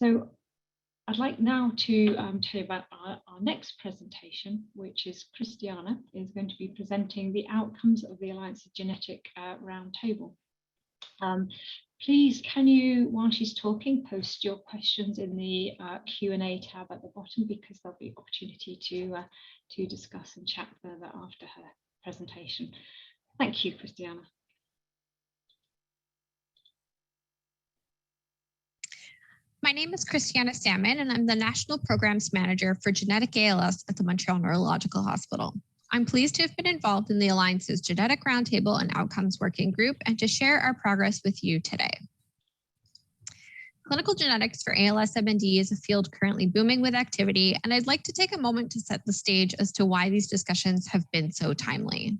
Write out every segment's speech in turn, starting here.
So I'd like now to tell you about our next presentation, which is Kristiana is going to be presenting the outcomes of the Alliance of Genetic Roundtable. Please, can you, while she's talking, post your questions in the Q&A tab at the bottom, because there'll be opportunity to discuss and chat further after her presentation. Thank you, Kristiana. My name is Kristiana Salmon, and I'm the National Programs Manager for Genetic ALS at the Montreal Neurological Hospital. I'm pleased to have been involved in the Alliance's Genetic Roundtable and Outcomes Working Group and to share our progress with you today. Clinical genetics for ALS-MND is a field currently booming with activity, and I'd like to take a moment to set the stage as to why these discussions have been so timely.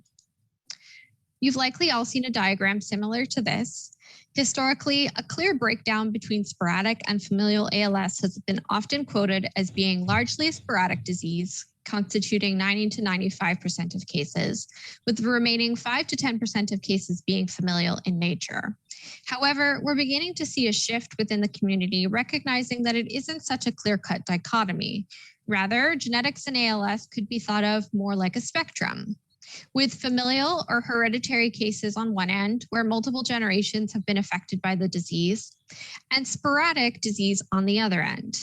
You've likely all seen a diagram similar to this. Historically, a clear breakdown between sporadic and familial ALS has been often quoted as being largely a sporadic disease, constituting 90 to 95% of cases, with the remaining 5 to 10% of cases being familial in nature. However, we're beginning to see a shift within the community, recognizing that it isn't such a clear-cut dichotomy. Rather, genetics and ALS could be thought of more like a spectrum, with familial or hereditary cases on one end, where multiple generations have been affected by the disease, and sporadic disease on the other end.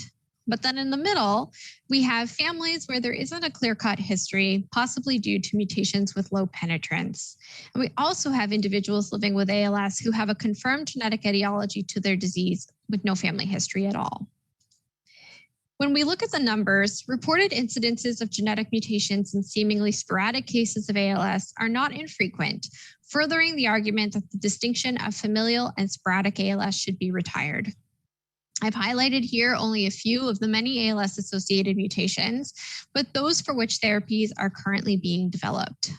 But then in the middle, we have families where there isn't a clear-cut history, possibly due to mutations with low penetrance. And we also have individuals living with ALS who have a confirmed genetic etiology to their disease with no family history at all. When we look at the numbers, reported incidences of genetic mutations in seemingly sporadic cases of ALS are not infrequent, furthering the argument that the distinction of familial and sporadic ALS should be retired. I've highlighted here only a few of the many ALS-associated mutations, but those for which therapies are currently being developed.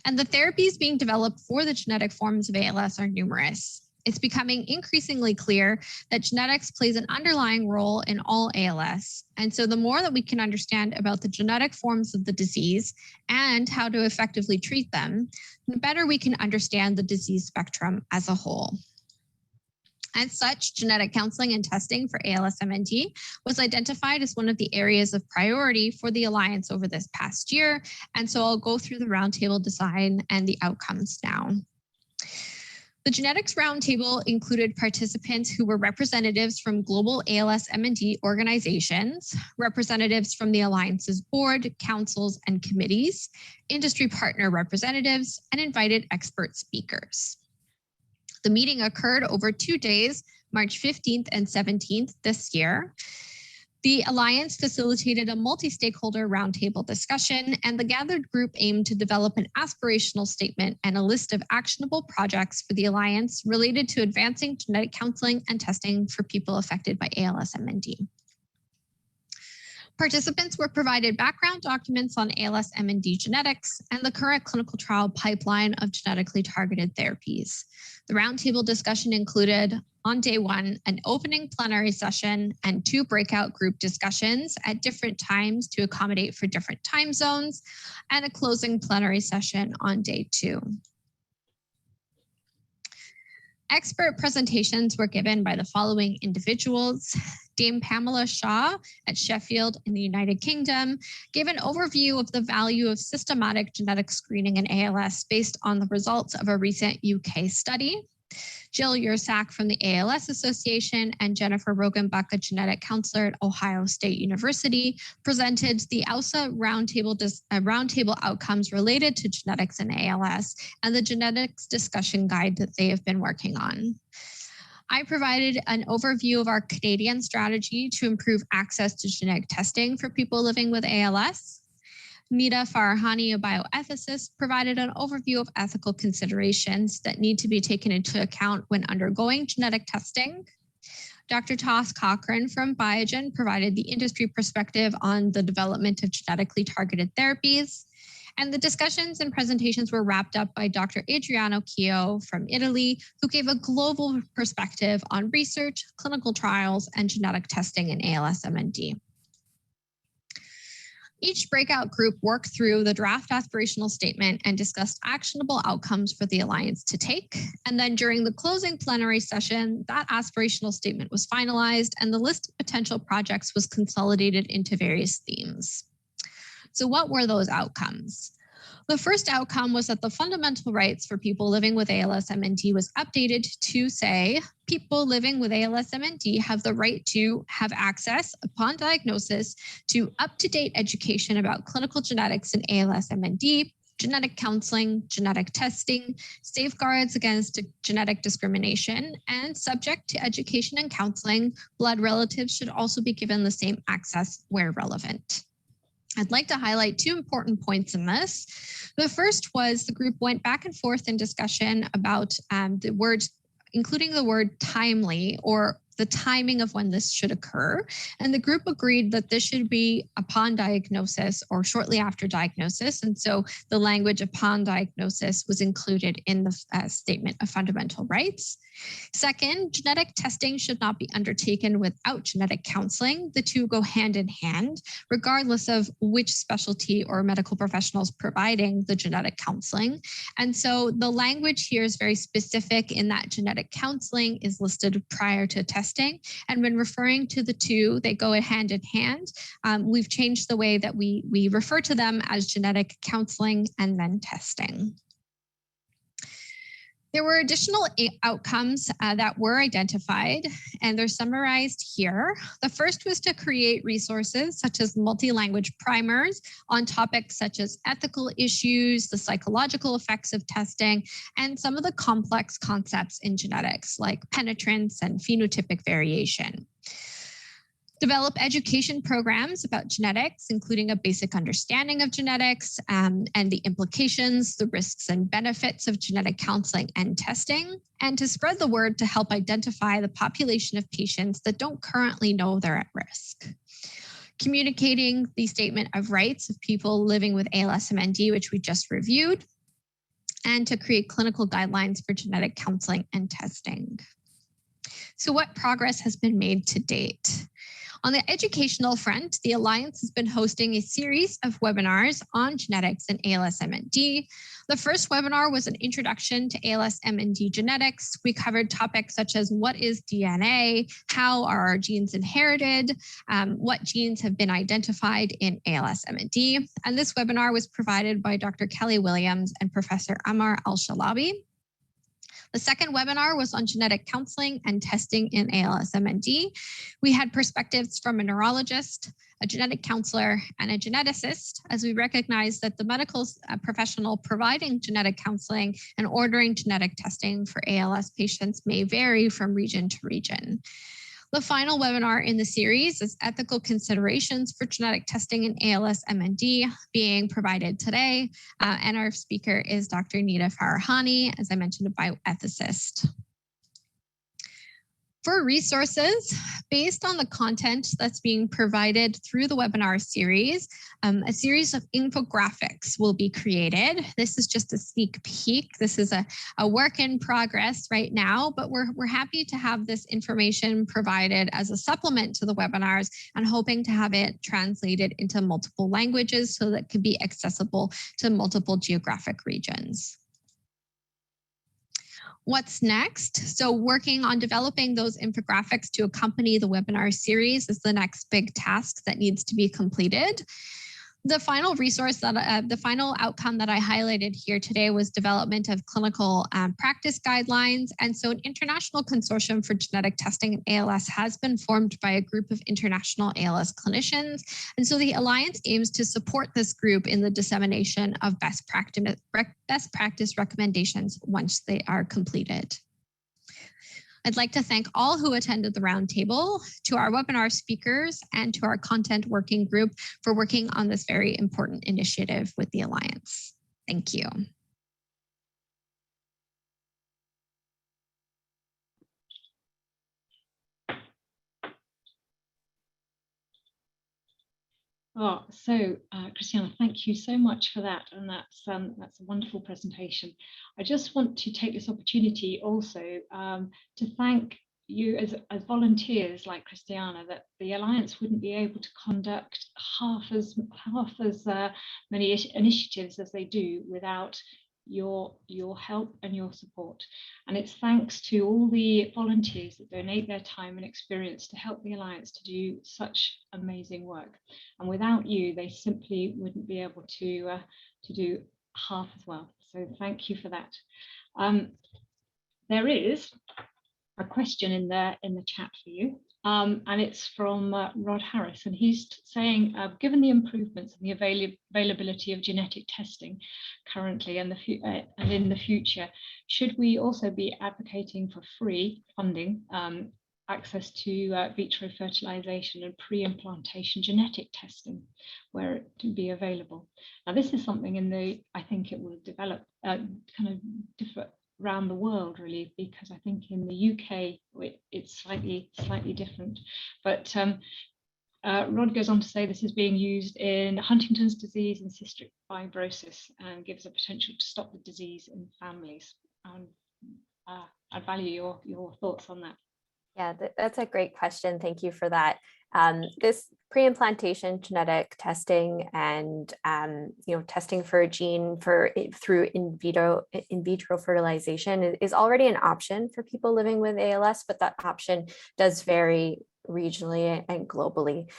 And the therapies being developed for the genetic forms of ALS are numerous. It's becoming increasingly clear that genetics plays an underlying role in all ALS. And so the more that we can understand about the genetic forms of the disease and how to effectively treat them, the better we can understand the disease spectrum as a whole. As such, genetic counseling and testing for ALS-MND was identified as one of the areas of priority for the Alliance over this past year. And so I'll go through the roundtable design and the outcomes now. The Genetics Roundtable included participants who were representatives from global ALS-MND organizations, representatives from the Alliance's board, councils, and committees, industry partner representatives, and invited expert speakers. The meeting occurred over 2 days, March 15th and 17th this year. The Alliance facilitated a multi-stakeholder roundtable discussion, and the gathered group aimed to develop an aspirational statement and a list of actionable projects for the Alliance related to advancing genetic counseling and testing for people affected by ALS-MND. Participants were provided background documents on ALS-MND genetics and the current clinical trial pipeline of genetically targeted therapies. The roundtable discussion included, on day one, an opening plenary session and 2 breakout group discussions at different times to accommodate for different time zones, and a closing plenary session on day 2. Expert presentations were given by the following individuals. Dame Pamela Shaw at Sheffield in the United Kingdom gave an overview of the value of systematic genetic screening in ALS based on the results of a recent UK study. Jill Yersak from the ALS Association and Jennifer Rogenbach, a genetic counselor at Ohio State University, presented the ALSA roundtable outcomes related to genetics and ALS and the genetics discussion guide that they have been working on. I provided an overview of our Canadian strategy to improve access to genetic testing for people living with ALS. Mita Farahani, a bioethicist, provided an overview of ethical considerations that need to be taken into account when undergoing genetic testing. Dr. Toss Cochran from Biogen provided the industry perspective on the development of genetically targeted therapies. And the discussions and presentations were wrapped up by Dr. Adriano Chio from Italy, who gave a global perspective on research, clinical trials, and genetic testing in ALS-MND. Each breakout group worked through the draft aspirational statement and discussed actionable outcomes for the Alliance to take. And then during the closing plenary session, that aspirational statement was finalized and the list of potential projects was consolidated into various themes. So what were those outcomes? The first outcome was that the fundamental rights for people living with ALS-MND was updated to say, people living with ALS-MND have the right to have access upon diagnosis to up-to-date education about clinical genetics in ALS-MND, genetic counseling, genetic testing, safeguards against genetic discrimination, and subject to education and counseling, blood relatives should also be given the same access where relevant. I'd like to highlight two important points in this. The first was the group went back and forth in discussion about the word, including the word timely or the timing of when this should occur. And the group agreed that this should be upon diagnosis or shortly after diagnosis. And so the language upon diagnosis was included in the Statement of Fundamental Rights. Second, genetic testing should not be undertaken without genetic counseling. The two go hand in hand, regardless of which specialty or medical professionals providing the genetic counseling. And so the language here is very specific in that genetic counseling is listed prior to testing. And when referring to the two, they go hand in hand. We've changed the way that we refer to them as genetic counseling and then testing. There were additional outcomes that were identified, and they're summarized here. The first was to create resources such as multi-language primers on topics such as ethical issues, the psychological effects of testing, and some of the complex concepts in genetics like penetrance and phenotypic variation. Develop education programs about genetics, including a basic understanding of genetics and the implications, the risks and benefits of genetic counseling and testing, and to spread the word to help identify the population of patients that don't currently know they're at risk. Communicating the statement of rights of people living with ALS-MND, which we just reviewed, and to create clinical guidelines for genetic counseling and testing. So what progress has been made to date? On the educational front, the Alliance has been hosting a series of webinars on genetics and ALS-MND. The first webinar was an introduction to ALS-MND genetics. We covered topics such as what is DNA, how are our genes inherited, what genes have been identified in ALS-MND. And this webinar was provided by Dr. Kelly Williams and Professor Amar Al-Shalabi. The second webinar was on genetic counseling and testing in ALS-MND. We had perspectives from a neurologist, a genetic counselor, and a geneticist, as we recognize that the medical professional providing genetic counseling and ordering genetic testing for ALS patients may vary from region to region. The final webinar in the series is ethical considerations for genetic testing in ALS-MND being provided today. And our speaker is Dr. Nita Farahani, as I mentioned, a bioethicist. For resources, based on the content that's being provided through the webinar series, a series of infographics will be created. This is just a sneak peek. This is a work in progress right now, but we're happy to have this information provided as a supplement to the webinars and hoping to have it translated into multiple languages so that it can be accessible to multiple geographic regions. What's next? So working on developing those infographics to accompany the webinar series is the next big task that needs to be completed. The final resource that the final outcome that I highlighted here today was development of clinical practice guidelines. And so an international consortium for genetic testing in ALS has been formed by a group of international ALS clinicians. And so the Alliance aims to support this group in the dissemination of best practice recommendations once they are completed. I'd like to thank all who attended the roundtable, to our webinar speakers, and to our content working group for working on this very important initiative with the Alliance. Thank you. Oh, so Kristiana, thank you so much for that, and that's a wonderful presentation. I just want to take this opportunity also to thank you as volunteers like Kristiana, that the Alliance wouldn't be able to conduct half as many initiatives as they do without your help and your support. And it's thanks to all the volunteers that donate their time and experience to help the Alliance to do such amazing work. And without you, they simply wouldn't be able to do half as well. So thank you for that. There is a question in the chat for you, and it's from Rod Harris, and he's saying, given the improvements in the availability of genetic testing currently and in the future, should we also be advocating for free funding, access to vitro fertilization and pre-implantation genetic testing where it can be available? Now, this is something I think it will develop kind of different around the world, really, because I think in the UK it's slightly different. But Rod goes on to say this is being used in Huntington's disease and cystic fibrosis and gives a potential to stop the disease in families. I value your thoughts on that. Yeah, that's a great question. Thank you for that. This pre-implantation genetic testing and testing for a gene through in vitro fertilization is already an option for people living with ALS, but that option does vary regionally and globally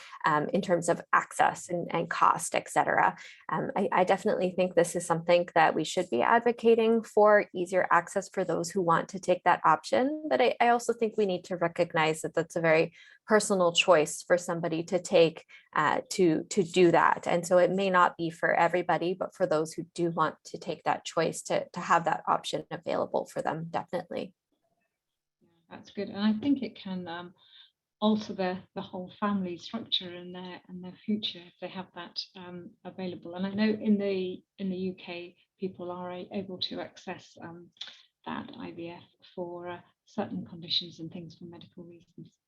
in terms of access and cost, et cetera. I definitely think this is something that we should be advocating for, easier access for those who want to take that option. But I also think we need to recognize that that's a very personal choice for somebody to take to do that. And so it may not be for everybody, but for those who do want to take that choice to have that option available for them, definitely. That's good. And I think it can alter the whole family structure and their future if they have that available. And I know in the UK people are able to access that IVF for certain conditions and things for medical reasons.